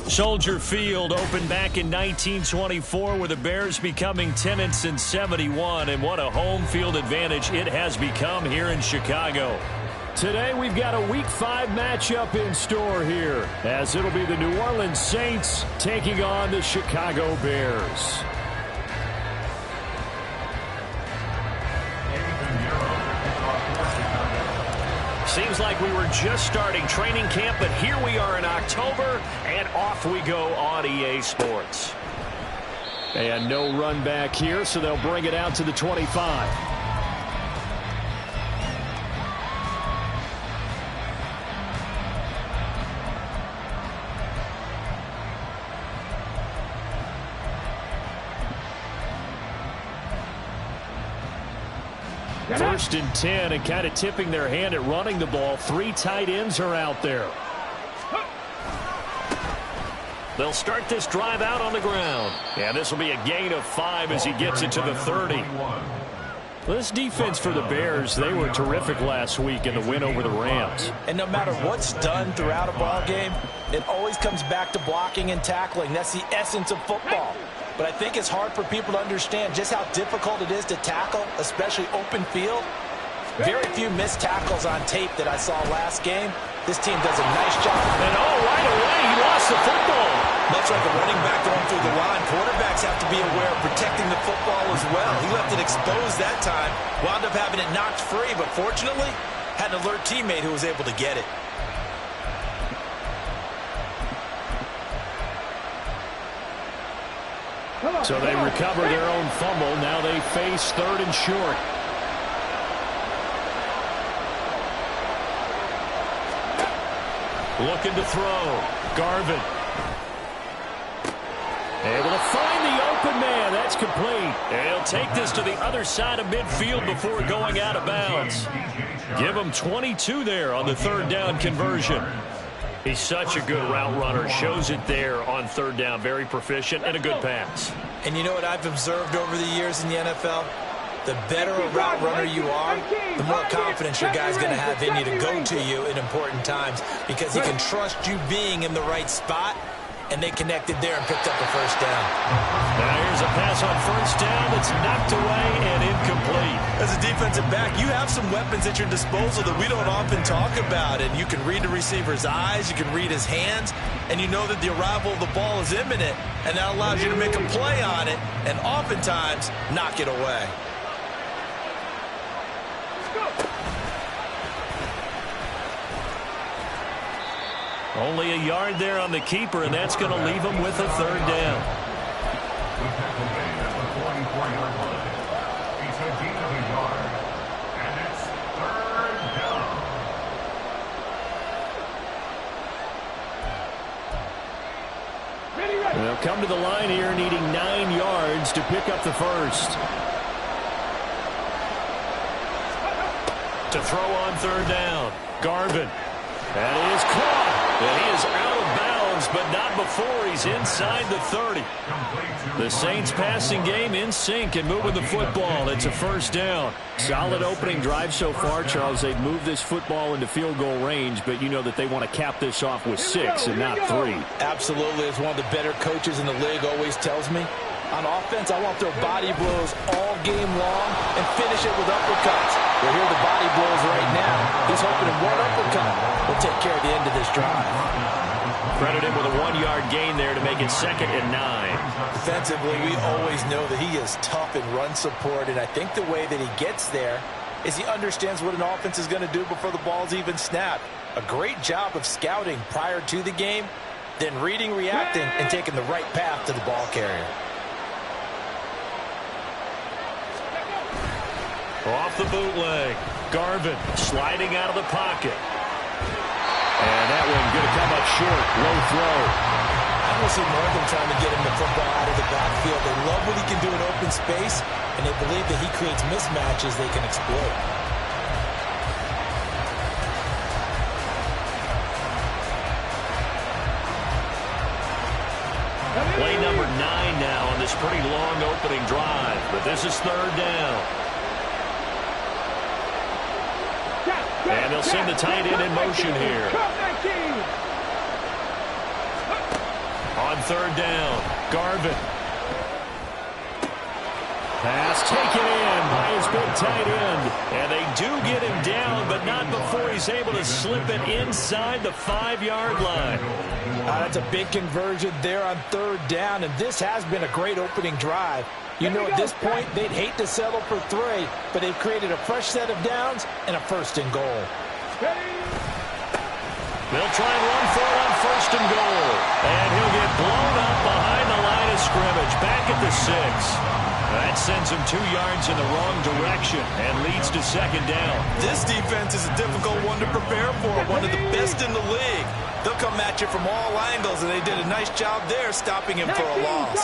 Soldier Field opened back in 1924 with the Bears becoming tenants in 71, and what a home field advantage it has become here in Chicago. Today we've got a Week 5 matchup in store here, as it'll be the New Orleans Saints taking on the Chicago Bears. Seems like we were just starting training camp, but here we are in October, and off we go on EA Sports. And no run back here, so they'll bring it out to the 25. First and 10, and kind of tipping their hand at running the ball. 3 tight ends are out there. They'll start this drive out on the ground. And this will be a gain of 5 as he gets it to the 30. This defense for the Bears, they were terrific last week in the win over the Rams. And no matter what's done throughout a ball game, it always comes back to blocking and tackling. That's the essence of football. But I think it's hard for people to understand just how difficult it is to tackle, especially open field. Very few missed tackles on tape that I saw last game. This team does a nice job. And right away, he lost the football. Much like a running back going through the line, quarterbacks have to be aware of protecting the football as well. He left it exposed that time, wound up having it knocked free, but fortunately, had an alert teammate who was able to get it. So they recover their own fumble. Now they face 3rd and short. Looking to throw. Garvin. Able to find the open man. That's complete. And he'll take this to the other side of midfield before going out of bounds. Give him 22 there on the 3rd down conversion. He's such a good route runner. Shows it there on 3rd down. Very proficient and a good pass. And you know what I've observed over the years in the NFL? The better a route runner you are, the more confidence your guy's going to have in you to go to you in important times, because he can trust you being in the right spot, and they connected there and picked up a 1st down. Now here's a pass on 1st down that's knocked away and incomplete. As a defensive back, you have some weapons at your disposal that we don't often talk about, and you can read the receiver's eyes, you can read his hands, and you know that the arrival of the ball is imminent, and that allows you to make a play on it and oftentimes knock it away. Only a yard there on the keeper, and that's going to leave him with a 3rd down. They'll come to the line here needing 9 yards to pick up the 1st. To throw on 3rd down. Garvin. That is caught. And he is out of bounds, but not before he's inside the 30. The Saints passing game in sync and moving the football. It's a 1st down. Solid opening drive so far, Charles. They've moved this football into field goal range, but you know that they want to cap this off with 6 and not 3. Absolutely. As one of the better coaches in the league always tells me, on offense, I want their body blows all game long and finish it with uppercuts. We'll hear the body blows right now. He's hoping in one uppercut will take care of the end of this drive. Credit him with a 1-yard gain there to make it 2nd and 9. Defensively, we always know that he is tough in run support, and I think the way that he gets there is he understands what an offense is going to do before the ball's even snapped. A great job of scouting prior to the game, then reading, reacting, and taking the right path to the ball carrier. Off the bootleg. Garvin sliding out of the pocket. And that one going to come up short. Low throw. I don't see more than trying to get him the football out of the backfield. They love what he can do in open space, and they believe that he creates mismatches they can exploit. Play number 9 now on this pretty long opening drive, but this is 3rd down. And they'll send the tight end in motion here. On third down, Garvin. Pass taken in by his big tight end. And they do get him down, but not before he's able to slip it inside the 5-yard line. That's a big conversion there on third down, and this has been a great opening drive. You know, at this point, they'd hate to settle for 3, but they've created a fresh set of downs and a first and goal. They'll try and run for it on first and goal. And he'll get blown up behind the line of scrimmage, back at the 6. That sends him 2 yards in the wrong direction and leads to second down. This defense is a difficult one to prepare for, one of the best in the league. They'll come at you from all angles, and they did a nice job there stopping him for a loss.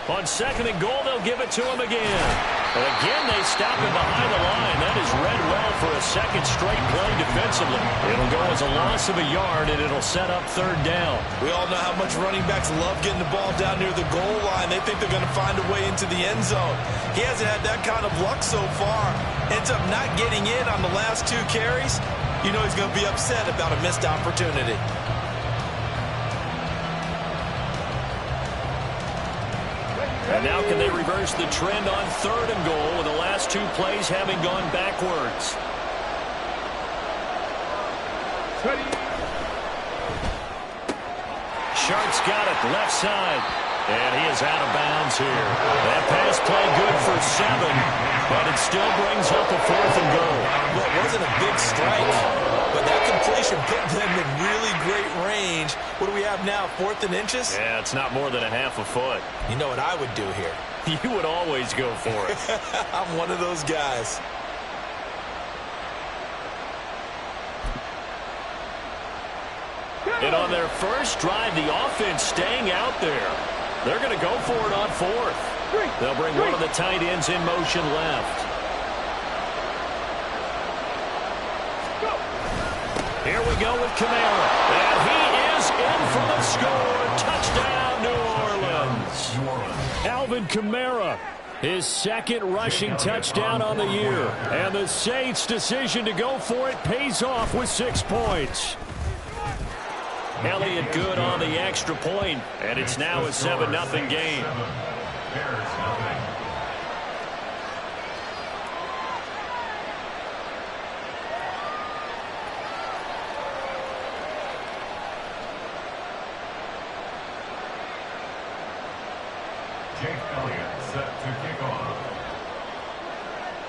On second and goal, they'll give it to him again. And again, they stop him behind the line. That is read well for a second straight play defensively. It'll go as a loss of a yard, and it'll set up third down. We all know how much running backs love getting the ball down near the goal line. They think they're going to find a way into the end zone. He hasn't had that kind of luck so far. Ends up not getting in on the last 2 carries. You know he's going to be upset about a missed opportunity. And now can they reverse the trend on third and goal with the last 2 plays having gone backwards? Sharp's got it, left side. And he is out of bounds here. That pass play good for 7, but it still brings up a 4th and goal. Well, it wasn't a big strike, but that completion put them in really great range. What do we have now, 4th and inches? Yeah, it's not more than a half a foot. You know what I would do here? You would always go for it. I'm one of those guys. And on their first drive, the offense staying out there. They're going to go for it on 4th. They'll bring one of the tight ends in motion left. Here we go with Kamara. And he is in for the score. Touchdown, New Orleans. Alvin Kamara, his 2nd rushing touchdown on the year. And the Saints' decision to go for it pays off with 6 points. Elliott good on the extra point, and it's now a 7-0 game. Jake Elliott set to kick off.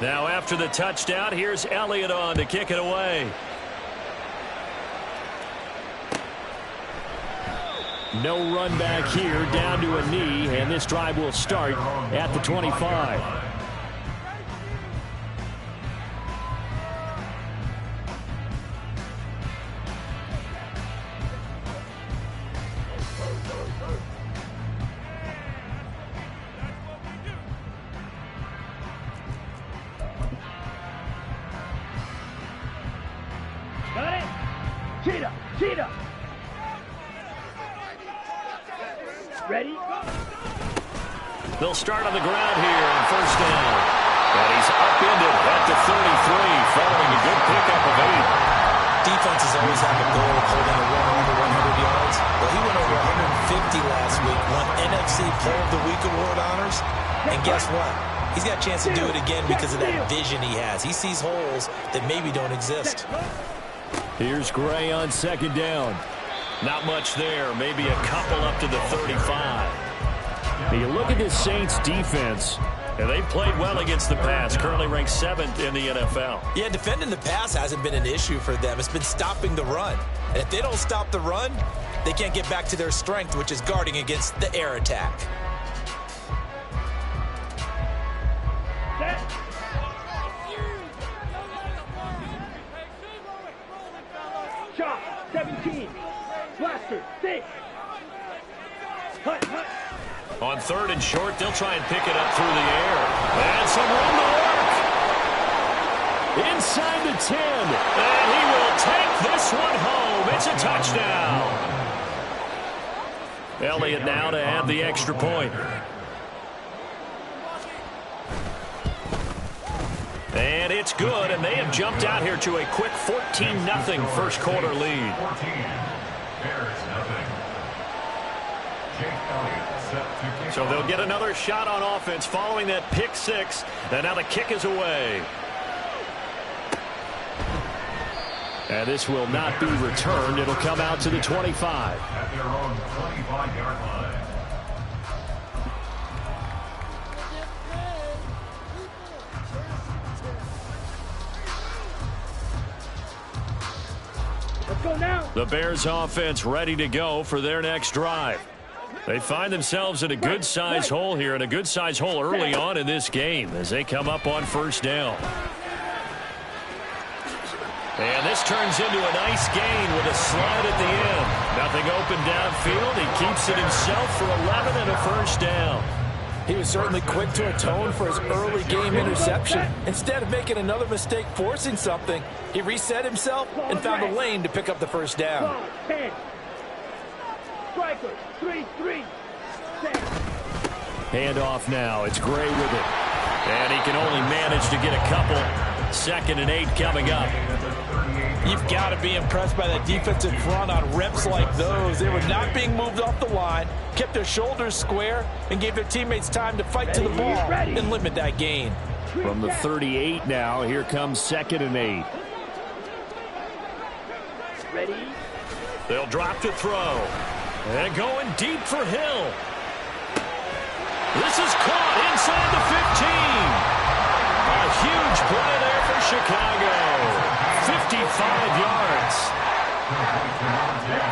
Now after the touchdown, here's Elliott on to kick it away. No run back here, down to a knee, and this drive will start at the 25. Got it? Cheetah! Cheetah! Ready? They'll start on the ground here on first down. And he's upended at the 33, following a good pickup of 8. Defenses always have a goal of holding a runner under 100 yards. Well, he went over 150 last week, won NFC Player of the Week award honors. And guess what? He's got a chance to do it again because of that vision he has. He sees holes that maybe don't exist. Here's Gray on second down. Not much there, maybe a couple up to the 35. You look at this Saints defense, and they played well against the pass, currently ranked 7th in the NFL. Yeah, defending the pass hasn't been an issue for them. It's been stopping the run. And if they don't stop the run, they can't get back to their strength, which is guarding against the air attack. Shot, 17. Blaster, 6. Hut, hut. On third and short, they'll try and pick it up through the air. And some room to work. Inside the 10. And he will take this one home. It's a touchdown. Elliott now to add the extra point. And it's good, and they have jumped out here to a quick 14-0 first quarter lead. So they'll get another shot on offense following that pick six. And now the kick is away. And this will not be returned. It'll come out to the 25. At their own 25-yard line. Let's go now. The Bears offense ready to go for their next drive. They find themselves in a good-sized hole here, and a good-sized hole early on in this game as they come up on first down. And this turns into a nice gain with a slide at the end. Nothing open downfield. He keeps it himself for 11 and a first down. He was certainly quick to atone for his early game interception. Instead of making another mistake forcing something, he reset himself and found a lane to pick up the first down. Ball, 10. Striker, 3-3. 10. Handoff now. It's Gray with it. And he can only manage to get a couple. 2nd and 8 coming up. You've got to be impressed by that defensive front on reps like those. They were not being moved off the line, kept their shoulders square, and gave their teammates time to fight to the ball and limit that gain. From the 38 now, here comes 2nd and 8. Ready? They'll drop to throw. And going deep for Hill. This is caught inside the 15. A huge play there for Chicago. 55 yards.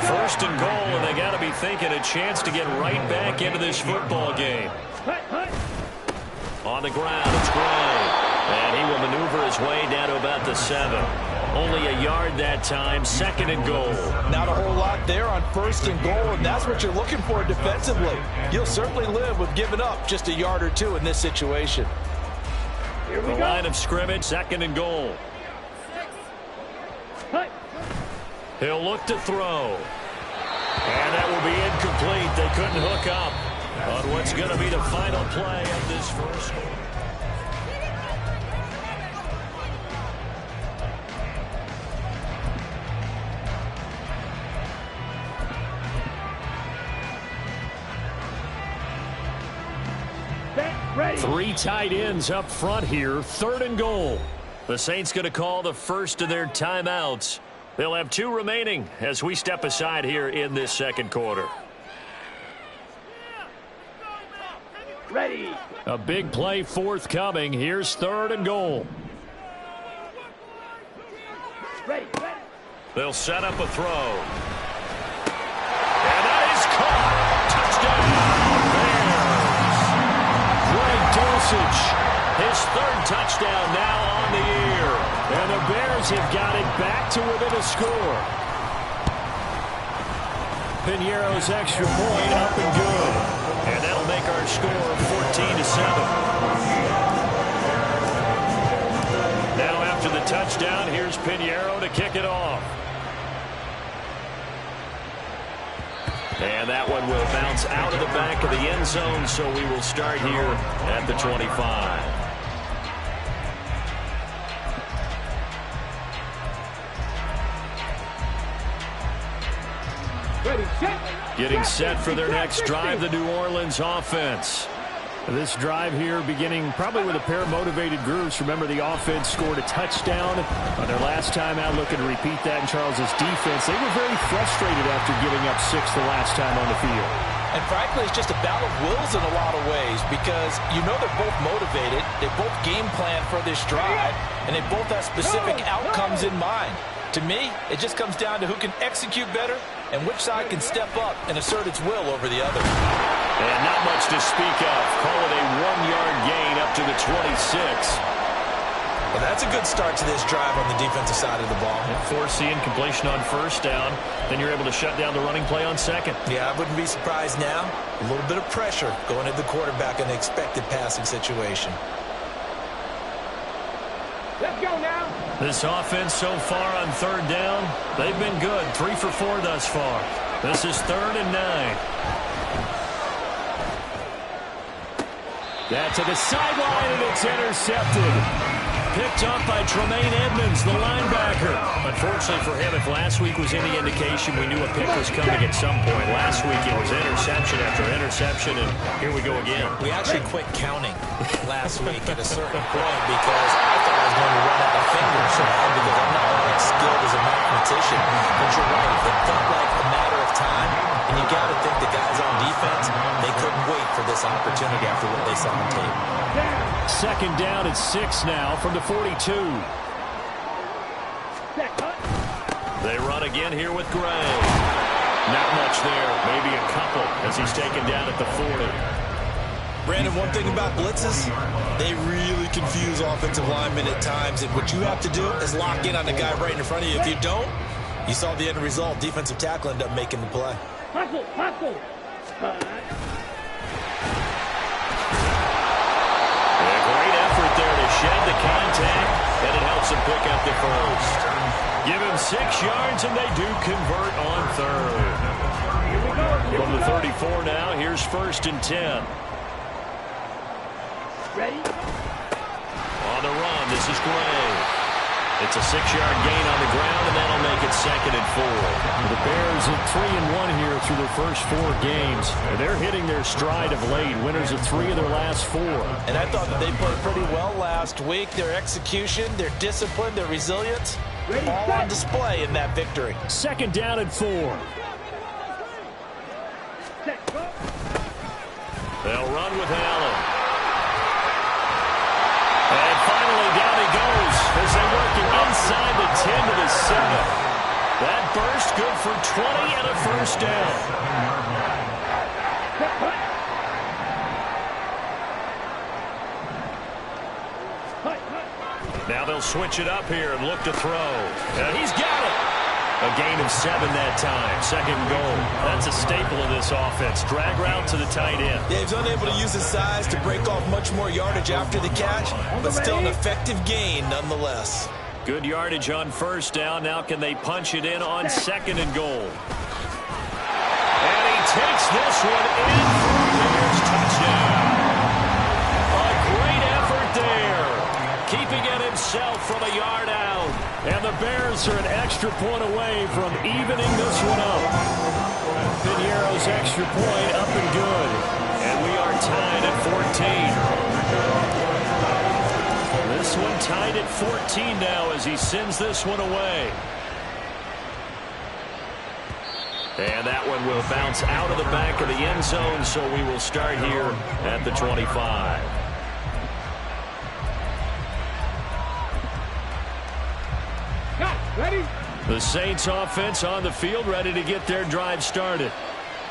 1st and goal, and they got to be thinking a chance to get right back into this football game. On the ground, it's Gray. And he will maneuver his way down to about the 7. Only a yard that time, 2nd and goal. Not a whole lot there on 1st and goal, and that's what you're looking for defensively. You'll certainly live with giving up just a yard or two in this situation. Here we The go. line of scrimmage, 2nd and goal. Hut. He'll look to throw. And that will be incomplete. They couldn't hook up on what's going to be the final play of this first one. Ready. 3 tight ends up front here. 3rd and goal. The Saints going to call the first of their timeouts. They'll have 2 remaining as we step aside here in this 2nd quarter. Ready. A big play forthcoming. Here's 3rd and goal. Ready. Ready. They'll set up a throw. And that is caught. Touchdown, Bears. Greg Dulcich, his 3rd touchdown now on the year. And the Bears have got it back to within a score. Piñeiro's extra point up and good. And that'll make our score 14-7. Now after the touchdown, here's Piñeiro to kick it off. And that one will bounce out of the back of the end zone, so we will start here at the 25. Ready. Set. Getting set for their next drive, the New Orleans offense. This drive here beginning probably with a pair of motivated groups. Remember, the offense scored a touchdown on their last time out. Looking to repeat that in Charles's defense. They were very frustrated after giving up 6 the last time on the field. And frankly, it's just a battle of wills in a lot of ways because you know they're both motivated, they both game plan for this drive, and they both have specific outcomes in mind. To me, it just comes down to who can execute better and which side can step up and assert its will over the other. And not much to speak of. Call it a 1-yard gain up to the 26. Well, that's a good start to this drive on the defensive side of the ball. Forcing completion on first down. Then you're able to shut down the running play on second. Yeah, I wouldn't be surprised now. A little bit of pressure going at the quarterback in the expected passing situation. Let's go now. This offense so far on third down, they've been good. 3 for 4 thus far. This is 3rd and 9. That to the sideline, and it's intercepted. picked off by Tremaine Edmonds, the linebacker. Unfortunately for him, if last week was any indication, we knew a pick was coming at some point. Last week it was interception after interception, and here we go again. We actually quit counting last week at a certain point because I thought I was going to run out of fingers, because I'm not that skilled as a mathematician. But you're right, it felt like a matter of time, and you got to think the guys on defense, they couldn't wait for this opportunity after what they saw on tape. Second down at 6 now from the 42. They run again here with Gray. Not much there, maybe a couple as he's taken down at the 40. Brandon, one thing about blitzes, they really confuse offensive linemen at times, and what you have to do is lock in on the guy right in front of you. If you don't, you saw the end result. Defensive tackle ended up making the play. Hustle. There to shed the contact, and it helps him pick up the first. Give him 6 yards, and they do convert on third. From the 34 now, here's 1st and 10. Ready? On the run, this is Gray. It's a 6-yard gain on the ground, and that'll make it 2nd and 4. The Bears at 3-1 here through their first 4 games. They're hitting their stride of late, winners of 3 of their last 4. And I thought that they played pretty well last week. Their execution, their discipline, their resilience, all on display in that victory. 2nd down and 4. They'll run with Allen. And finally down he goes as they work it inside the 10 to the 7. That burst good for 20 and a first down. Now they'll switch it up here and look to throw. And he's got it. A gain of 7 that time. 2nd and goal. That's a staple of this offense. Drag route to the tight end. Yeah, he's unable to use his size to break off much more yardage after the catch, but still an effective gain nonetheless. Good yardage on 1st down. Now can they punch it in on 2nd and goal? And he takes this one in for a Bears touchdown. A great effort there. Keeping it himself from a yard out. And the Bears are an extra point away from evening this one up. Piñeiro's extra point up and good. And we are tied at 14. This one tied at 14 now as he sends this one away. And that one will bounce out of the back of the end zone, so we will start here at the 25. Ready? The Saints offense on the field, ready to get their drive started.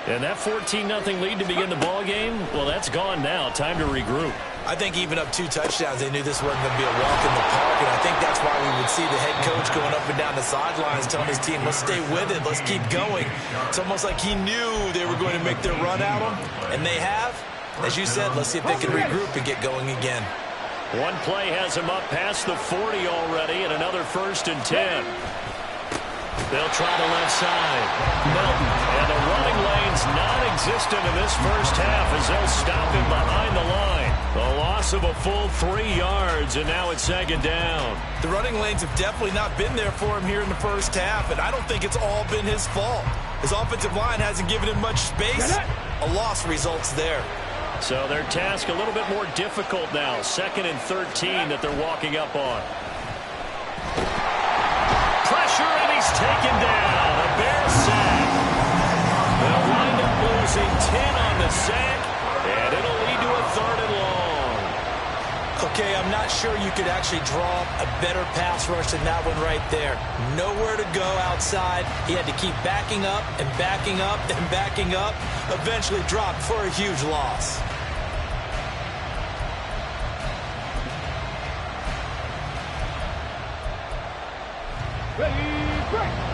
And that 14-0 lead to begin the ball game, well, that's gone now. Time to regroup. I think even up 2 touchdowns, they knew this wasn't going to be a walk in the park, and I think that's why we would see the head coach going up and down the sidelines telling his team, let's stay with it, let's keep going. It's almost like he knew they were going to make their run at him, and they have. As you said, let's see if they can regroup and get going again. One play has him up past the 40 already, and another 1st and 10. They'll try the left side. Milton, and the running lane's non-existent in this first half as they'll stop him behind the line. The loss of a full 3 yards, and now it's 2nd down. The running lanes have definitely not been there for him here in the first half, and I don't think it's all been his fault. His offensive line hasn't given him much space. A loss results there. So their task a little bit more difficult now. 2nd and 13 that they're walking up on. Pressure, and he's taken down. A Bear sack. They'll wind up losing 10 on the sack, and it'll lead to a 3rd and long. Okay, I'm not sure you could actually draw a better pass rush than that one right there. Nowhere to go outside. He had to keep backing up and backing up and backing up. Eventually dropped for a huge loss.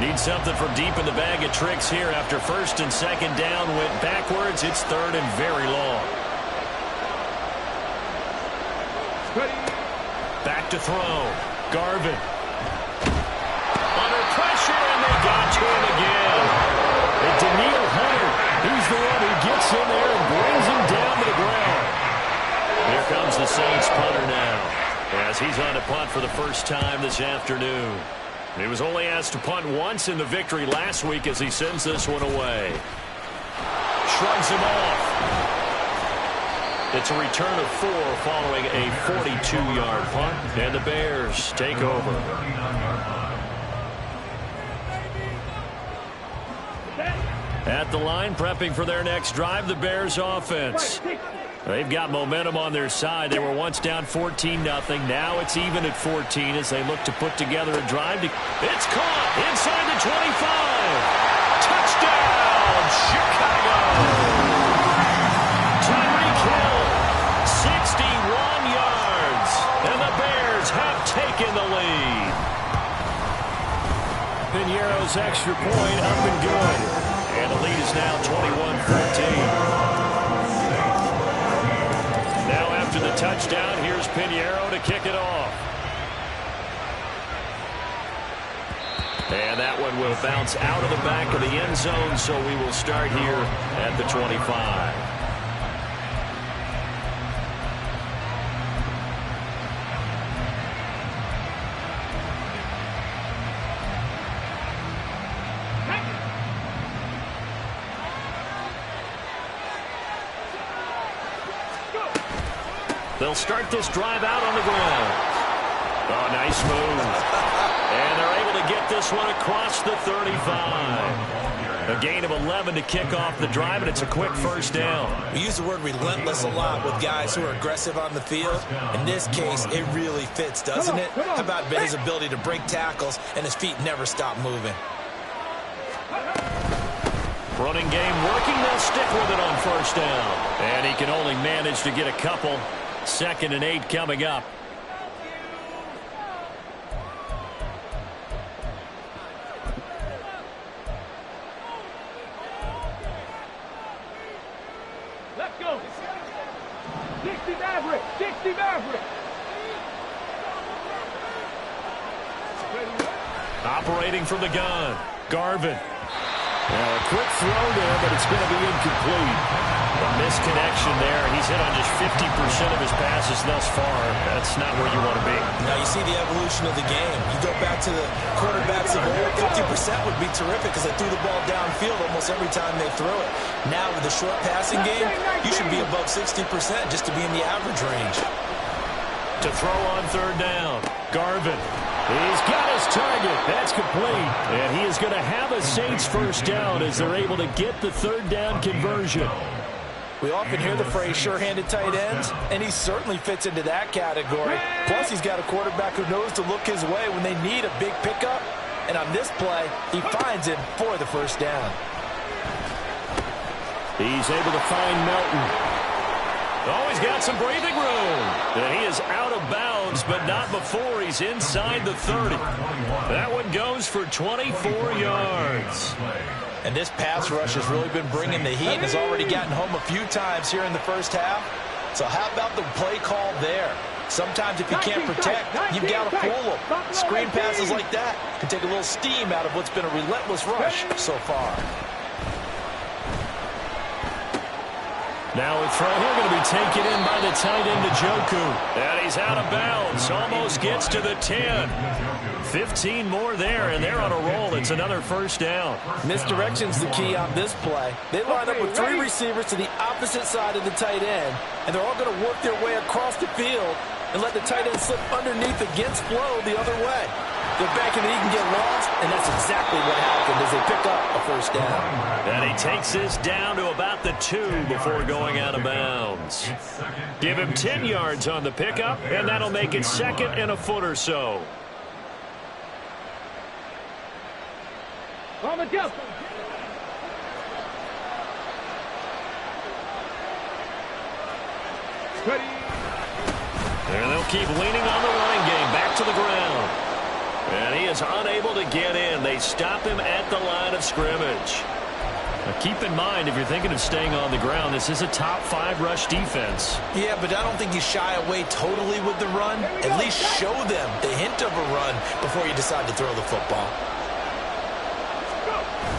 Need something from deep in the bag of tricks here after 1st and 2nd down. Went backwards. It's 3rd and very long. Back to throw. Garvin. Under pressure, and they got to him again. And Daniil Hunter, he's the one who gets in there and brings him down to the ground. Here comes the Saints punter now. as he's on to punt for the first time this afternoon. He was only asked to punt once in the victory last week as he sends this one away. Shrugs him off. It's a return of 4 following a 42-yard punt, and the Bears take over. At the line, prepping for their next drive, the Bears offense. They've got momentum on their side. They were once down 14-0. Now it's even at 14 as they look to put together a drive. It's caught inside the 25. Touchdown, Chicago. Tyreek Hill, 61 yards. And the Bears have taken the lead. Piñeiro's extra point up and good. And the lead is now 21-14. Now after the touchdown, here's Piñeiro to kick it off. And that one will bounce out of the back of the end zone, so we will start here at the 25. They'll start this drive out on the ground. Oh, nice move. And they're able to get this one across the 35. A gain of 11 to kick off the drive, and it's a quick first down. We use the word relentless a lot with guys who are aggressive on the field. In this case, it really fits, doesn't it? How about his ability to break tackles and his feet never stop moving? Running game working. They'll stick with it on first down. And he can only manage to get a couple. 2nd and 8 coming up. Let's go. 60 Maverick. 60 Maverick. Operating from the gun. Garvin. Well, a quick throw there, but it's going to be incomplete. A misconnection there. He's hit on just 50% of his passes thus far. That's not where you want to be. Now you see the evolution of the game. You go back to the quarterbacks of old, 50% would be terrific because they threw the ball downfield almost every time they throw it. Now with the short passing game, you should be above 60% just to be in the average range. To throw on 3rd down. Garvin. He's got his target. That's complete. And he is going to have a Saints first down as they're able to get the 3rd down conversion. We often hear the phrase sure-handed tight ends, and he certainly fits into that category. Plus, he's got a quarterback who knows to look his way when they need a big pickup. And on this play, he finds him for the first down. He's able to find Melton. Oh, he's got some breathing room. And he is out of bounds, but not before he's inside the 30. That one goes for 24 yards. And this pass rush has really been bringing the heat and has already gotten home a few times here in the first half. So how about the play call there? Sometimes if you can't protect, you've got to pull them. Screen passes like that can take a little steam out of what's been a relentless rush so far. Now a throw here going to be taken in by the tight end, Njoku. And he's out of bounds. Almost gets to the 10. 15 more there, and they're on a roll. It's another first down. Misdirection's the key on this play. They line up with 3 receivers to the opposite side of the tight end, and they're all going to work their way across the field and let the tight end slip underneath against flow the other way. They're banking that he can get lost, and that's exactly what happened as they pick up a first down. And he takes this down to about the 2 before going out of bounds. Give him 10 yards on the pickup, and that'll make it 2nd and a foot or so. On the jump. Ready. And they'll keep leaning on the running game. Back to the ground. And he is unable to get in. They stop him at the line of scrimmage. Now keep in mind, if you're thinking of staying on the ground, this is a top 5 rush defense. Yeah, but I don't think you shy away totally with the run. At least show them the hint of a run before you decide to throw the football.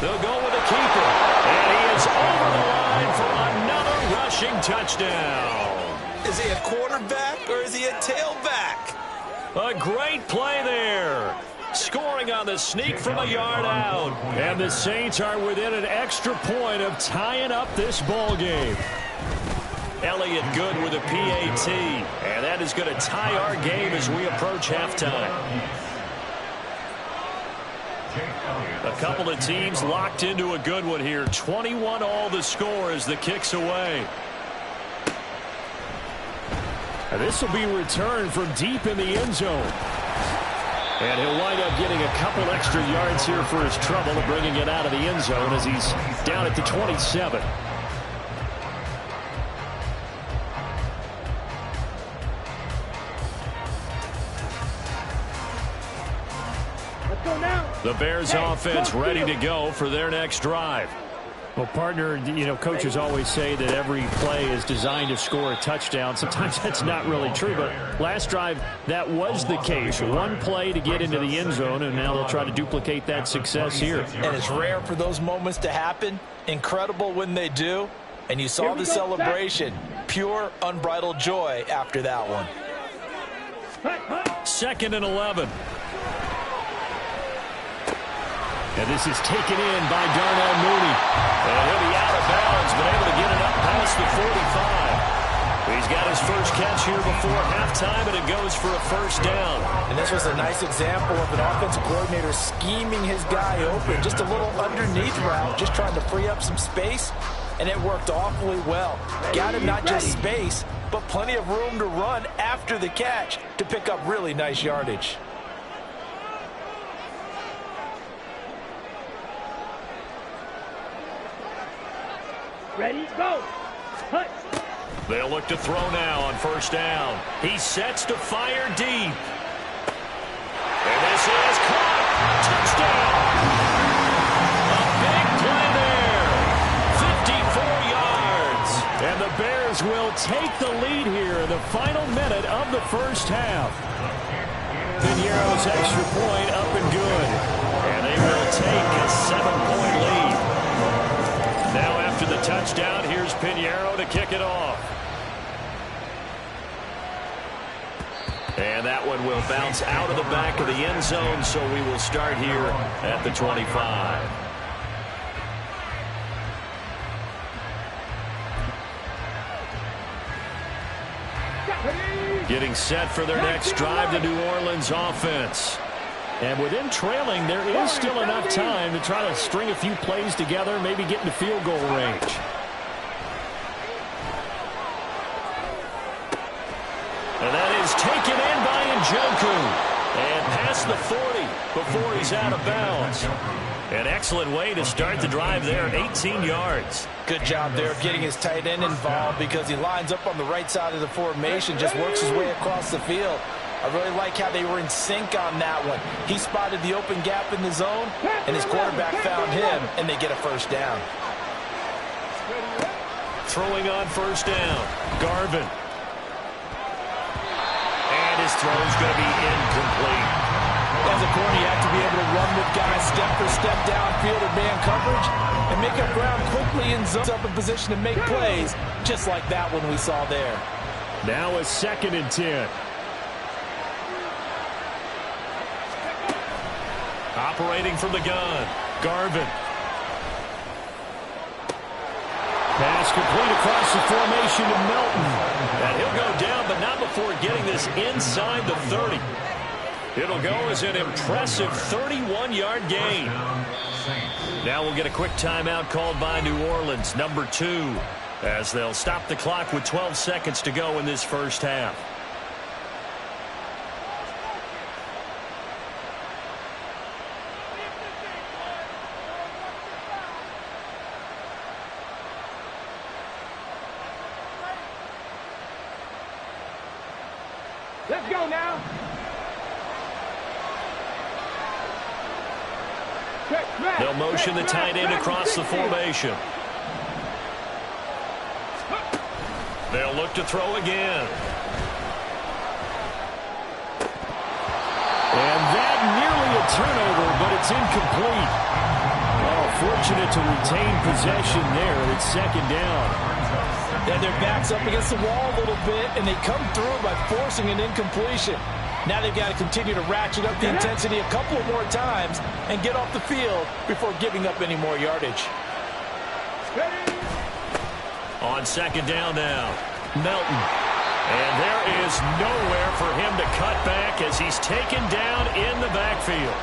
They'll go with a keeper. And he is over the line for another rushing touchdown. Is he a quarterback or is he a tailback? A great play there. Scoring on the sneak from a yard out. And the Saints are within an extra point of tying up this ball game. Elliott good with a PAT. And that is going to tie our game as we approach halftime. A couple of teams locked into a good one here. 21 all the score as the kick's away. And this will be returned from deep in the end zone. And he'll wind up getting a couple extra yards here for his trouble of bringing it out of the end zone as he's down at the 27. Let's go now. The Bears offense ready to go for their next drive. Well, partner, you know, coaches always say that every play is designed to score a touchdown. Sometimes that's not really true, but last drive, that was the case. One play to get into the end zone, and now they'll try to duplicate that success here. And it's rare for those moments to happen. Incredible when they do. And you saw the celebration. Pure, unbridled joy after that one. 2nd and 11. And this is taken in by Darnell Mooney. And he'll be out of bounds, but able to get it up past the 45. He's got his first catch here before halftime, and it goes for a first down. And this was a nice example of an offensive coordinator scheming his guy open. Just a little underneath route, just trying to free up some space, and it worked awfully well. Got him not just space, but plenty of room to run after the catch to pick up really nice yardage. Ready, go. Touch. They'll look to throw now on first down. He sets to fire deep. And this is caught. Touchdown. A big play there. 54 yards. And the Bears will take the lead here in the final minute of the first half. Piñeiro's extra point up and good. And they will take a 7-point lead. Now after the touchdown, here's Piñeiro to kick it off. And that one will bounce out of the back of the end zone, so we will start here at the 25. Getting set for their next drive, the New Orleans offense. And with them trailing, there is still enough time to try to string a few plays together, maybe get into field goal range. And that is taken in by Njoku. And past the 40 before he's out of bounds. An excellent way to start the drive there, 18 yards. Good job there getting his tight end involved because he lines up on the right side of the formation, just works his way across the field. I really like how they were in sync on that one. He spotted the open gap in the zone, and his quarterback found him, and they get a first down. Throwing on first down, Garvin. And his throw is going to be incomplete. As a corner, you have to be able to run with guys step for step downfield in man coverage and make up ground quickly and zone up in position to make plays, just like that one we saw there. Now a 2nd and 10. Operating from the gun, Garvin. Pass complete across the formation to Melton. And he'll go down, but not before getting this inside the 30. It'll go as an impressive 31-yard gain. Now we'll get a quick timeout called by New Orleans, number 2, as they'll stop the clock with 12 seconds to go in this first half. Let's go now. They'll motion the tight end across the formation. They'll look to throw again. And that nearly a turnover, but it's incomplete. Oh, fortunate to retain possession there. It's 2nd down. Then their back's up against the wall a little bit, and they come through by forcing an incompletion. Now they've got to continue to ratchet up the intensity a couple of more times and get off the field before giving up any more yardage. On second down now, Melton. And there is nowhere for him to cut back as he's taken down in the backfield.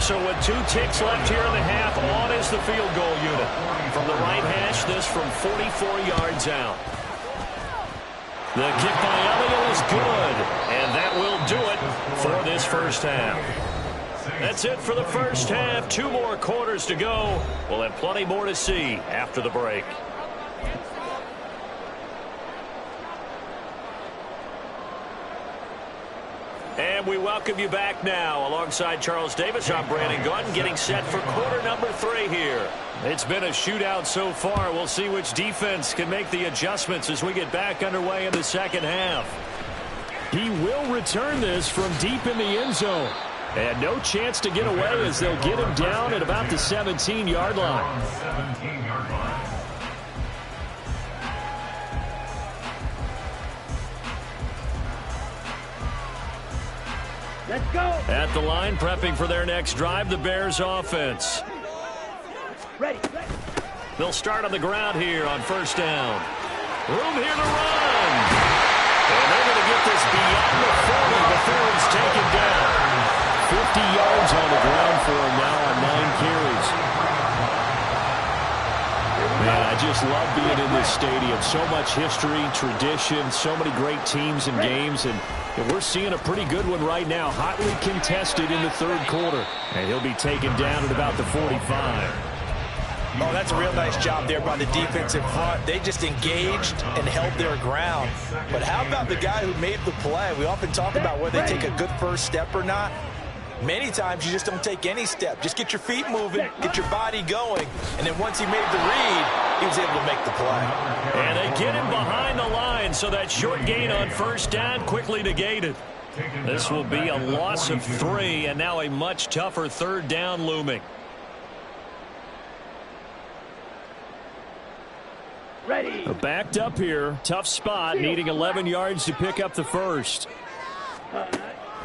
So with 2 ticks left here in the half, on is the field goal unit. From the right hash, this from 44 yards out. The kick by Elliott is good, and that will do it for this first half. That's it for the first half. 2 more quarters to go. We'll have plenty more to see after the break. And we welcome you back now. Alongside Charles Davis, I'm Brandon Gunn, getting set for quarter number 3 here. It's been a shootout so far. We'll see which defense can make the adjustments as we get back underway in the second half. He will return this from deep in the end zone. And no chance to get away as they'll get him down at about the 17-yard line. 17-yard line. Let's go. At the line, prepping for their next drive, the Bears offense. Ready. They'll start on the ground here on first down. Room here to run. And they're going to get this beyond the 40 before it's taken down. 50 yards on the ground for him now on 9 carries. Man, I just love being in this stadium. So much history, tradition, so many great teams and games, and we're seeing a pretty good one right now. Hotly contested in the third quarter. And he'll be taken down at about the 45. Oh, that's a real nice job there by the defense in front. They just engaged and held their ground. But how about the guy who made the play? We often talk about whether they take a good first step or not. Many times you just don't take any step. Just get your feet moving, get your body going, and then once he made the read, he was able to make the play. And they get him behind the line, so that short gain on first down quickly negated. This will be a loss of 3, and now a much tougher third down looming. Ready. Backed up here. Tough spot, needing 11 yards to pick up the first.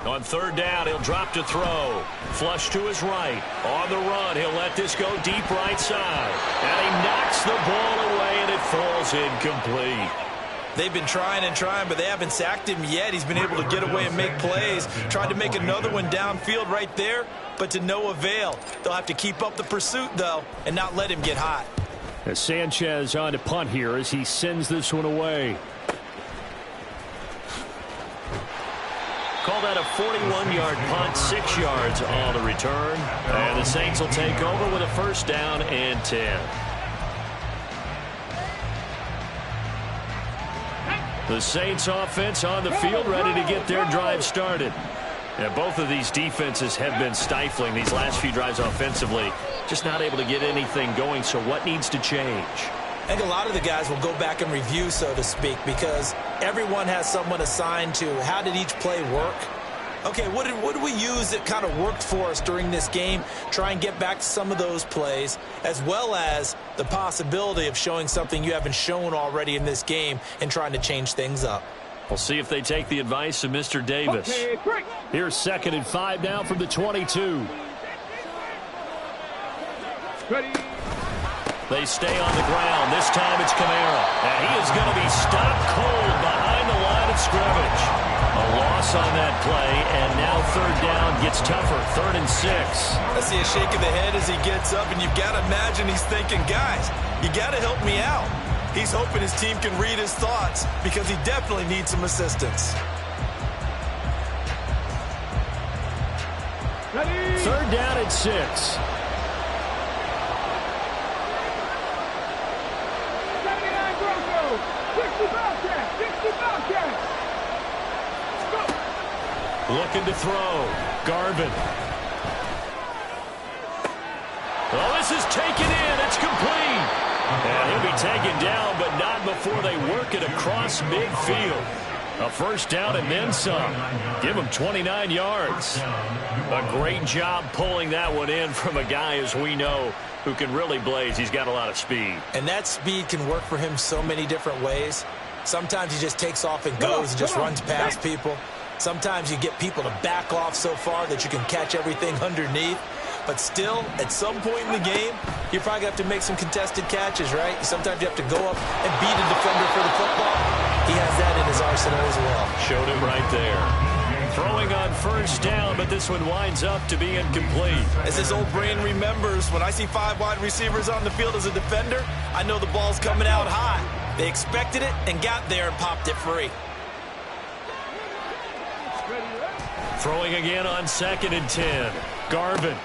On third down, he'll drop to throw. Flush to his right. On the run, he'll let this go deep right side. And he knocks the ball away, and it falls incomplete. They've been trying and trying, but they haven't sacked him yet. He's been able to get away and make plays. Tried to make another one downfield right there, but to no avail. They'll have to keep up the pursuit, though, and not let him get hot. As Sanchez on to punt here as he sends this one away. Call that a 41-yard punt, 6 yards on the return. And the Saints will take over with a first down and 10. The Saints offense on the field, ready to get their drive started. And both of these defenses have been stifling these last few drives offensively. Just not able to get anything going, so what needs to change? I think a lot of the guys will go back and review, so to speak, because everyone has someone assigned to how did each play work. Okay, what did we use that kind of worked for us during this game? Try and get back to some of those plays, as well as the possibility of showing something you haven't shown already in this game and trying to change things up. We'll see if they take the advice of Mr. Davis. Okay, break. Here's 2nd and 5 now from the 22. Ready. They stay on the ground. This time it's Kamara. And he is going to be stopped cold behind the line of scrimmage. A loss on that play, and now third down gets tougher. 3rd and 6. I see a shake of the head as he gets up, and you've got to imagine he's thinking, guys, you got to help me out. He's hoping his team can read his thoughts because he definitely needs some assistance. Ready. 3rd down at 6. Looking to throw. Garvin. Oh, this is taken in. It's complete. And he'll be taken down, but not before they work it across midfield. A first down and then some. Give him 29 yards. A great job pulling that one in from a guy, as we know, who can really blaze. He's got a lot of speed. And that speed can work for him so many different ways. Sometimes he just takes off and goes and just runs past people. Sometimes you get people to back off so far that you can catch everything underneath. But still, at some point in the game, you're probably going to have to make some contested catches, right? Sometimes you have to go up and beat a defender for the football. He has that in his arsenal as well. Showed him right there. Throwing on first down, but this one winds up to be incomplete. As his old brain remembers, when I see 5 wide receivers on the field as a defender, I know the ball's coming out high. They expected it and got there and popped it free. Throwing again on 2nd and 10. Garvin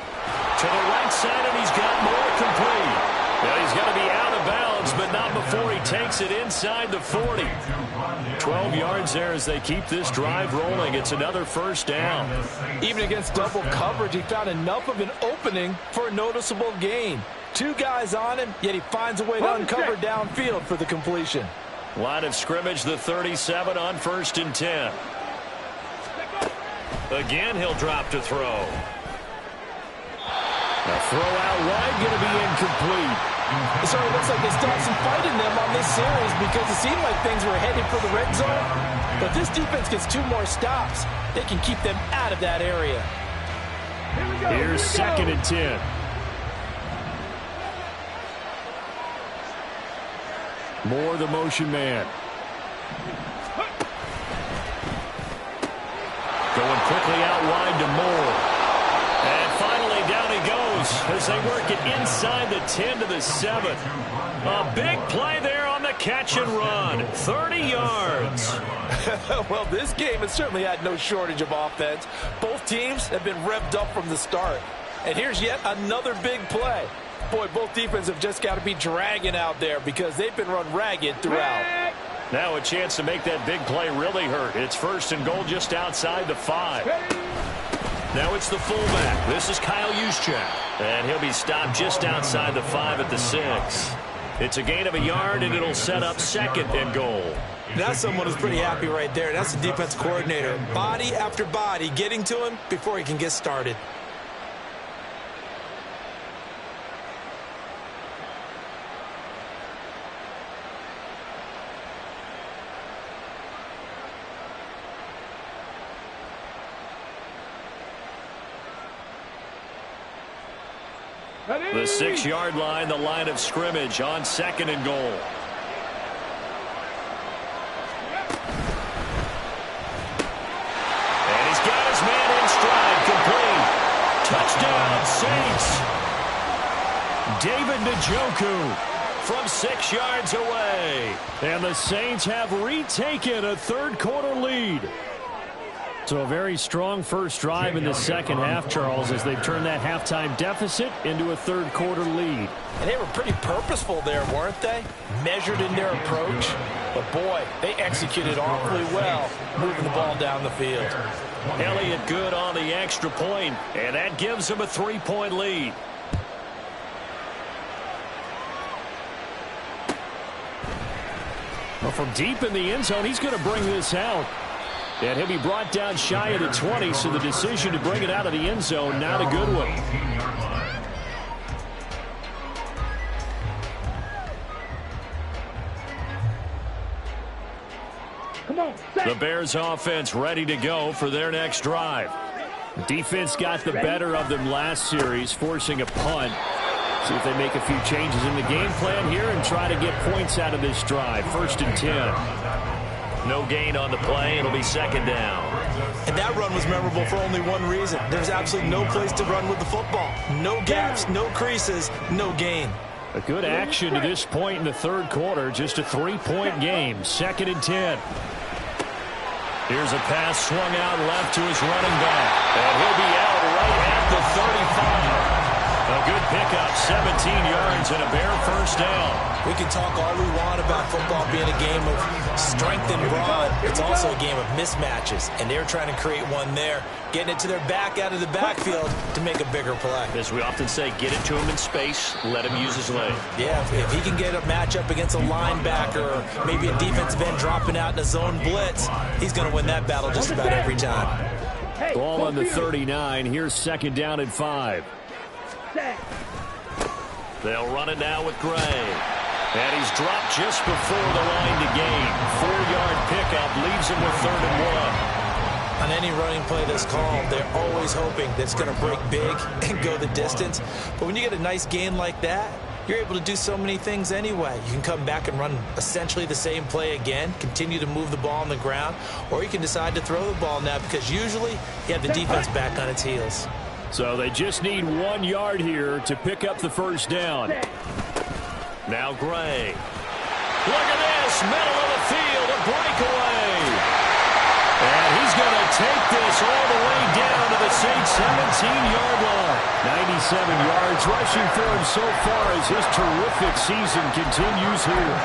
to the right side, and he's got more complete. Now he's got to be out of bounds, but not before he takes it inside the 40. 12 yards there as they keep this drive rolling. It's another first down. Even against double coverage, he found enough of an opening for a noticeable gain. 2 guys on him, yet he finds a way to uncover downfield for the completion. Line of scrimmage, the 37 on 1st and 10. Again, he'll drop to throw. A throw out wide, going to be incomplete. It certainly looks like they still have some fight in them on this series because it seemed like things were headed for the red zone. But this defense gets 2 more stops. They can keep them out of that area. Here's 2nd and 10. Moore, the motion man. Going quickly out wide to Moore. And finally down he goes as they work it inside the 10 to the 7. A big play there on the catch and run. 30 yards. Well, this game has certainly had no shortage of offense. Both teams have been revved up from the start. And here's yet another big play. Boy, both defenses have just got to be dragging out there because they've been run ragged throughout. Now a chance to make that big play really hurt. It's 1st and goal just outside the 5. Now it's the fullback. This is Kyle Juszczyk. And he'll be stopped just outside the 5 at the 6. It's a gain of a yard, and it'll set up 2nd and goal. That's someone who's pretty happy right there. That's the defense coordinator. Body after body getting to him before he can get started. The 6-yard line, the line of scrimmage on 2nd and goal. And he's got his man in stride, complete. Touchdown, Saints. David Njoku from 6 yards away. And the Saints have retaken a 3rd-quarter lead. So a very strong first drive in the second half, Charles, as they've turned that halftime deficit into a 3rd-quarter lead. And they were pretty purposeful there, weren't they? Measured in their approach. But, boy, they executed awfully well, moving the ball down the field. Elliott good on the extra point, and that gives them a 3-point lead. Well, from deep in the end zone, he's going to bring this out. And he'll be brought down shy of the 20, so the decision to bring it out of the end zone, not a good one. Come on, The Bears offense ready to go for their next drive. Defense got the better of them last series, forcing a punt. See if they make a few changes in the game plan here and try to get points out of this drive. 1st and 10. No gain on the play. It'll be 2nd down. And that run was memorable for only one reason. There's absolutely no place to run with the football. No gaps, no creases, no gain. A good action to this point in the 3rd quarter. Just a 3-point game. 2nd and 10. Here's a pass swung out left to his running back. And he'll be out right at the 35. A good pickup, 17 yards and a Bear first down. We can talk all we want about football being a game of strength and brawn. It's also a game of mismatches, and they're trying to create one there, getting it to their back out of the backfield to make a bigger play. As we often say, get it to him in space, let him use his leg. Yeah, if he can get a matchup against a linebacker or maybe a defensive end dropping out in a zone blitz, he's going to win that battle just about every time. Ball on the 39. Here's second down and 5. They'll run it now with Gray. And he's dropped just before the line to gain. 4-yard pickup leaves him with 3rd and 1. On any running play that's called, they're always hoping that it's going to break big and go the distance. But when you get a nice gain like that, you're able to do so many things anyway. You can come back and run essentially the same play again, continue to move the ball on the ground, or you can decide to throw the ball now because usually you have the defense back on its heels. So they just need 1 yard here to pick up the first down. Now Gray. Look at this, middle of the field, a breakaway. And he's going to take this all the way down to the Saints' 17-yard line. 97 yards rushing for him so far as his terrific season continues here.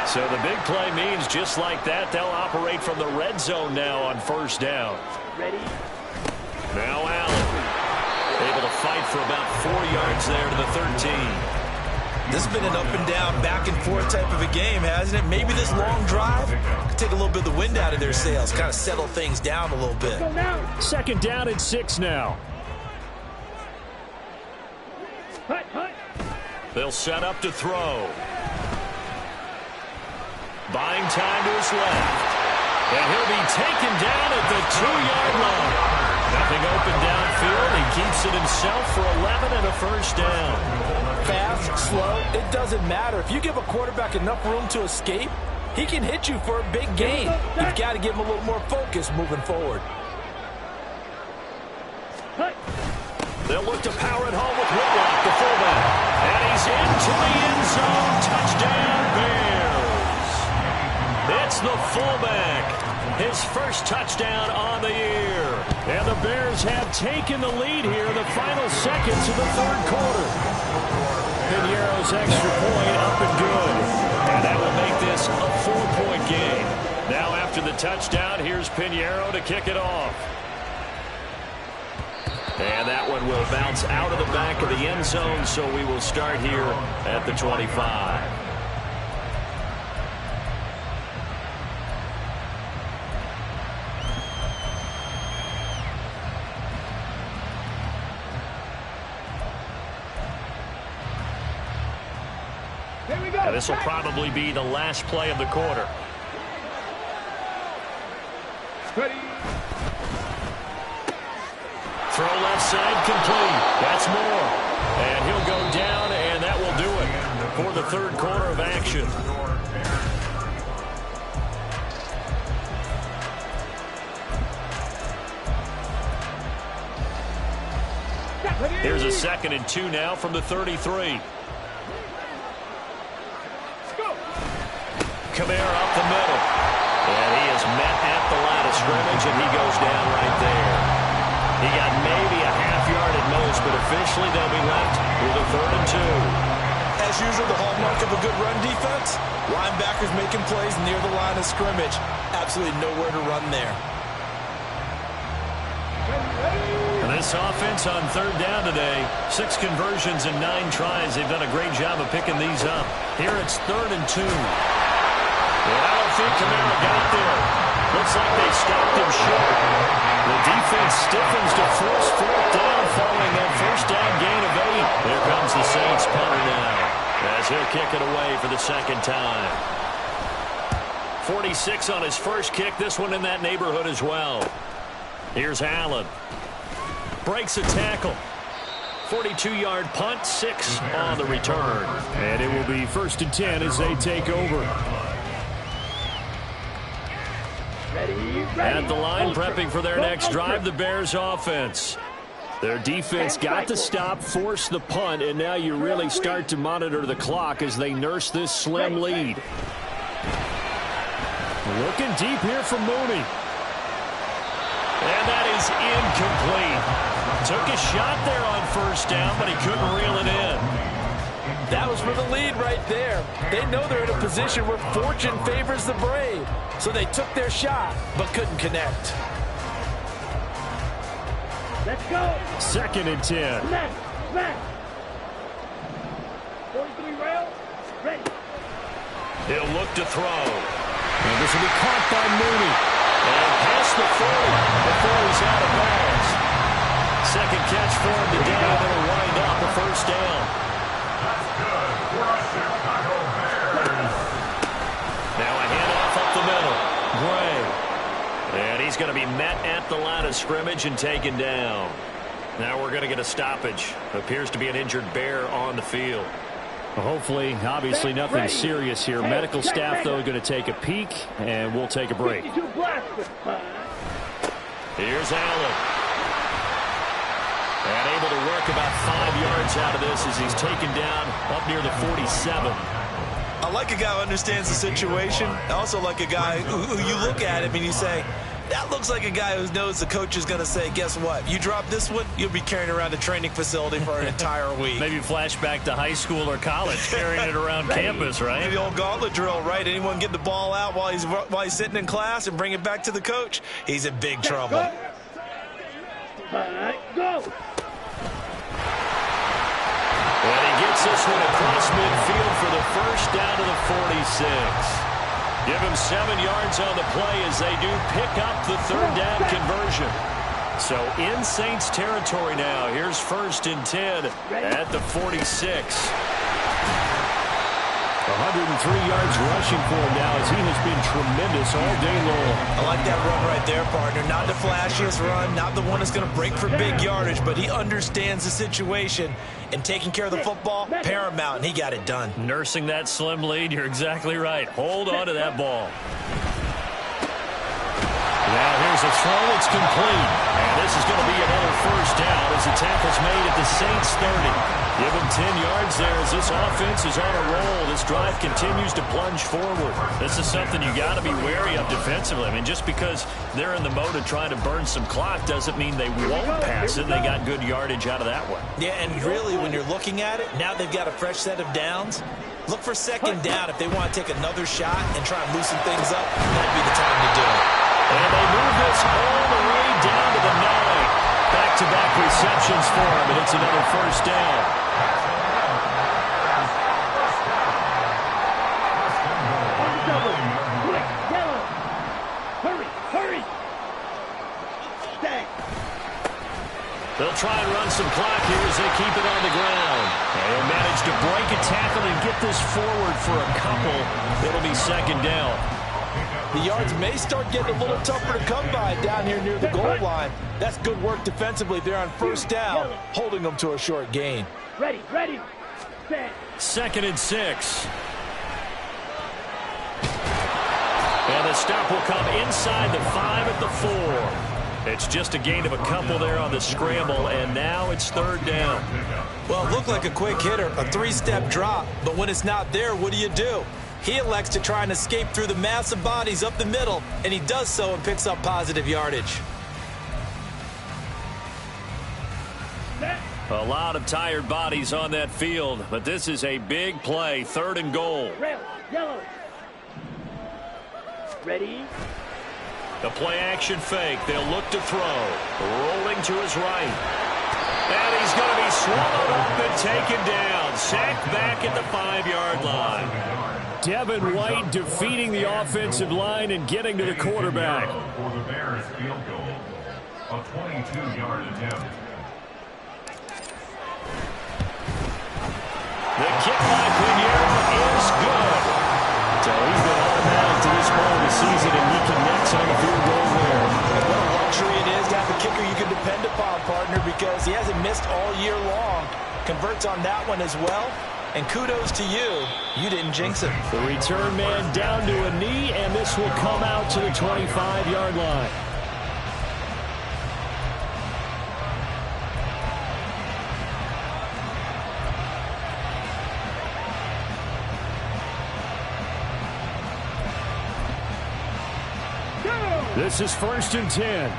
So the big play means just like that, they'll operate from the red zone now on first down. Ready? Now Allen. Able to fight for about 4 yards there to the 13. This has been an up and down, back and forth type of a game, hasn't it? Maybe this long drive could take a little bit of the wind out of their sails, kind of settle things down a little bit. Second down and 6 now. They'll set up to throw. Buying time to his left. And he'll be taken down at the 2-yard line. Nothing open downfield. He keeps it himself for 11 and a first down. Fast, slow, it doesn't matter. If you give a quarterback enough room to escape, he can hit you for a big gain. You've got to give him a little more focus moving forward. They'll look to power it home with Whitlock, the fullback. And he's into the end zone. Touchdown, Bears. It's the fullback. His first touchdown on the year. And the Bears have taken the lead here in the final seconds of the third quarter. Piñeiro's extra point up and good. And that will make this a 4-point game. Now after the touchdown, here's Piñeiro to kick it off. And that one will bounce out of the back of the end zone, so we will start here at the 25. And this will probably be the last play of the quarter. Ready? Throw left side complete. That's Moore. And he'll go down, and that will do it for the third quarter of action. Here's a 2nd and 2 now from the 33. Kamara up the middle. And he is met at the line of scrimmage, and he goes down right there. He got maybe a half yard at most, but officially they'll be left with a 3rd and 2. As usual, the hallmark of a good run defense, linebackers making plays near the line of scrimmage. Absolutely nowhere to run there. And this offense on 3rd down today, 6 conversions and 9 tries. They've done a great job of picking these up. Here it's 3rd and 2. And I don't think Kamara got there. Looks like they stopped him short. The defense stiffens to force 4th down following that first down gain of 8. Here comes the Saints punter now as he'll kick it away for the 2nd time. 46 on his first kick. This one in that neighborhood as well. Here's Allen. Breaks a tackle. 42-yard punt, 6 on the return. And it will be 1st and 10 as they take over. At the line, prepping for their next drive, the Bears offense. Their defense got the stop, forced the punt, and now you really start to monitor the clock as they nurse this slim lead. Looking deep here for Mooney. And that is incomplete. Took a shot there on first down, but he couldn't reel it in. That was for the lead right there. They know they're in a position where fortune favors the brave. So they took their shot, but couldn't connect. Let's go. 2nd and 10. Smash. Smash. 43 rail. Ready. He'll look to throw. And this will be caught by Mooney. And past the 40 before he's out of bounds. Second catch for him today. That'll wind up a first down. That's good for a Chicago Bears. Now a handoff up the middle. Gray. And he's going to be met at the line of scrimmage and taken down. Now we're going to get a stoppage. Appears to be an injured Bear on the field. Well, hopefully, obviously nothing serious here. Medical staff, though, going to take a peek, and we'll take a break. Here's Allen. And able to work about 5 yards out of this as he's taken down up near the 47. I like a guy who understands the situation. I also like a guy who you look at him and you say, that looks like a guy who knows the coach is going to say, guess what? You drop this one, you'll be carrying around the training facility for an entire week. Maybe flashback to high school or college, carrying it around campus, right? Maybe the old gauntlet drill, right? Anyone get the ball out while he's sitting in class and bring it back to the coach? He's in big trouble. All right, go. And he gets this one across midfield for the first down to the 46. Give him 7 yards on the play as they do pick up the third down conversion. So in Saints territory now. Here's 1st and 10 at the 46. 103 yards rushing for him now as he has been tremendous all day long. I like that run right there, partner. Not the flashiest run, not the one that's going to break for big yardage, but he understands the situation, and taking care of the football, paramount, and he got it done. Nursing that slim lead, you're exactly right. Hold on to that ball. Now here's a throw. It's complete. And this is going to be another first down as the tackle's made at the Saints 30. Give him 10 yards there as this offense is on a roll. This drive continues to plunge forward. This is something you got to be wary of defensively. I mean, just because they're in the mode of trying to burn some clock doesn't mean they won't pass it. They got good yardage out of that one. Yeah, and really, when you're looking at it, now they've got a fresh set of downs. Look for 2nd down if they want to take another shot and try and loosen things up. That'd be the time to do it. And they move this all the way down to the 9. Back-to-back receptions for him, and it's another first down. Hurry. Stay. They'll try and run some clock here as they keep it on the ground. And they'll manage to break a tackle and get this forward for a couple. It'll be 2nd down. The yards may start getting a little tougher to come by down here near the goal line. That's good work defensively there on 1st down, holding them to a short gain. Ready. Set. 2nd and 6. And the stop will come inside the 5 at the 4. It's just a gain of a couple there on the scramble, and now it's 3rd down. Well, it looked like a quick hitter, a 3-step drop, but when it's not there, what do? He elects to try and escape through the mass of bodies up the middle, and he does so and picks up positive yardage. A lot of tired bodies on that field, but this is a big play, 3rd and goal. Rail. Yellow. Ready. The play action fake. They'll look to throw. Rolling to his right. And he's going to be swallowed up and taken down. Sacked back at the 5-yard line. Devin White defeating the offensive line and getting to the quarterback. For the Bears field goal, a 22-yard attempt. The kick by Pinheiro is good. So he's been automatic to this point of the season, and he connects on the field goal there. What a luxury it is to have a kicker you can depend upon, partner, because he hasn't missed all year long. Converts on that one as well. And kudos to you. You didn't jinx it. The return man down to a knee, and this will come out to the 25-yard line. This is 1st and 10.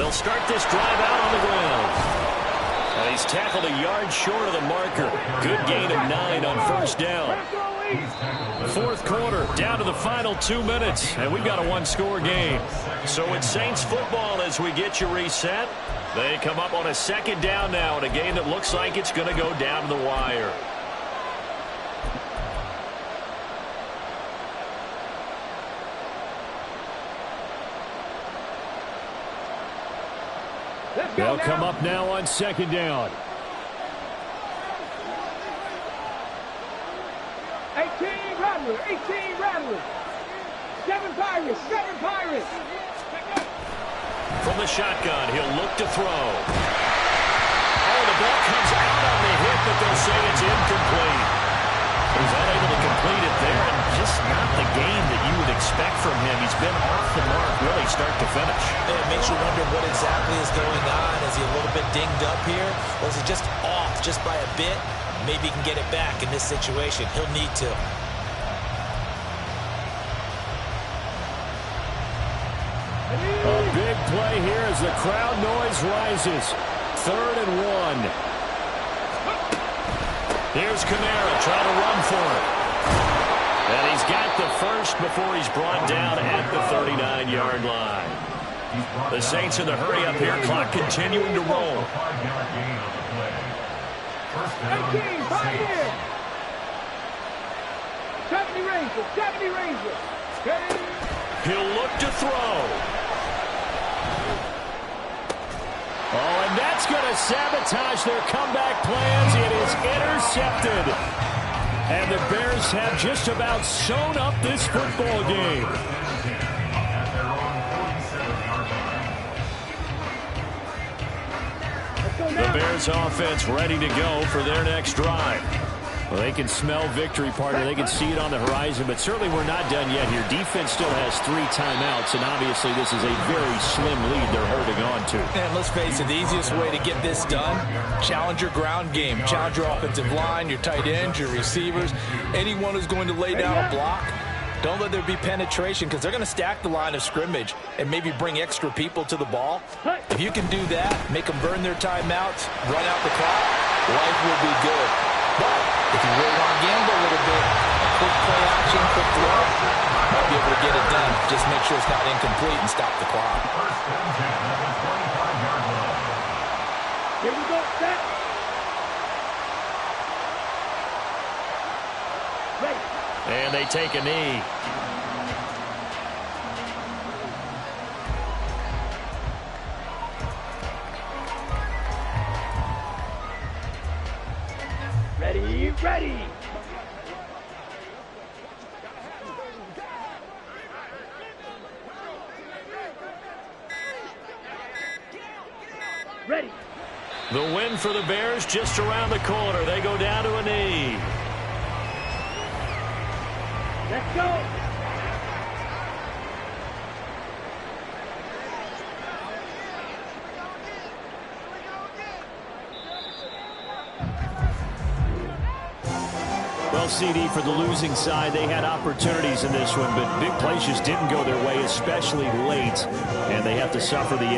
They'll start this drive out on the ground. And he's tackled a yard short of the marker. Good gain of 9 on first down. Fourth quarter, down to the final 2 minutes, and we've got a one-score game. So it's Saints football as we get you reset. They come up on a second down now in a game that looks like it's going to go down to the wire. They'll come up now on second down. 18 Rattlers, 18 Rattlers. 7 Pirates, 7 Pirates. From the shotgun, he'll look to throw. Oh, the ball comes out on the hit, but they'll say it's incomplete. He's unable to complete it there, and just not the game that you would expect from him. He's been off the mark, really, start to finish. It makes you wonder what exactly is going on. Is he a little bit dinged up here, or is he just off just by a bit? Maybe he can get it back in this situation. He'll need to. A big play here as the crowd noise rises. 3rd and 1. Here's Kamara trying to run for it. And he's got the first before he's brought down at the 39-yard line. The Saints in the hurry up here. Clock continuing to roll. 18, Pioneer. 70 Rangers, 70 Rangers. He'll look to throw. Oh, and that's going to sabotage their comeback plans. It is intercepted. And the Bears have just about sewn up this football game. The Bears offense ready to go for their next drive. Well, they can smell victory, partner. They can see it on the horizon, but certainly we're not done yet here. Defense still has 3 timeouts, and obviously this is a very slim lead they're holding on to. And let's face it, the easiest way to get this done, challenge your ground game. Challenge your offensive line, your tight ends, your receivers, anyone who's going to lay down a block. Don't let there be penetration because they're going to stack the line of scrimmage and maybe bring extra people to the ball. If you can do that, make them burn their timeouts, run out the clock, life will be good. But if you really want to gamble a little bit, a quick play action, quick throw, might be able to get it done. Just make sure it's not incomplete and stop the clock. Here we go, set. Ready. And they take a knee. Ready, ready. Ready. The win for the Bears just around the corner. They go down to a knee. Let's go. Well, CD, for the losing side, they had opportunities in this one, but big plays just didn't go their way, especially late, and they have to suffer the